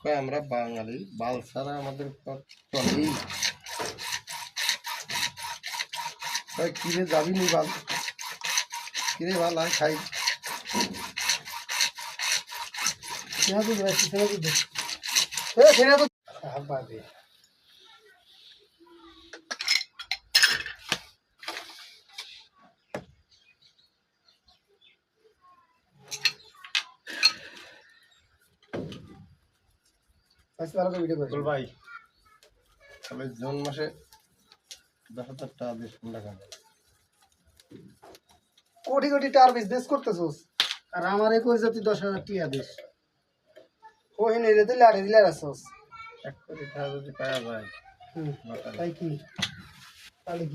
কয় আমরা বাঙালি বাল ছাড়া আমাদের চলেই কয় কিরে যাবি নি বাল কিরে বাল আর খাই ভাই তবে জুন মাসে 10,000 টাকা দিয়ে টাকা কোটি কোটি টাকার বিজনেস করতেছস আর আমারে কই যদি 10,000 টাকা দিস ওই নেরে দিলে আর দিলে আসছস 1 কোটি টাকা যদি পাওয়া যায় তাই কি তাহলে কি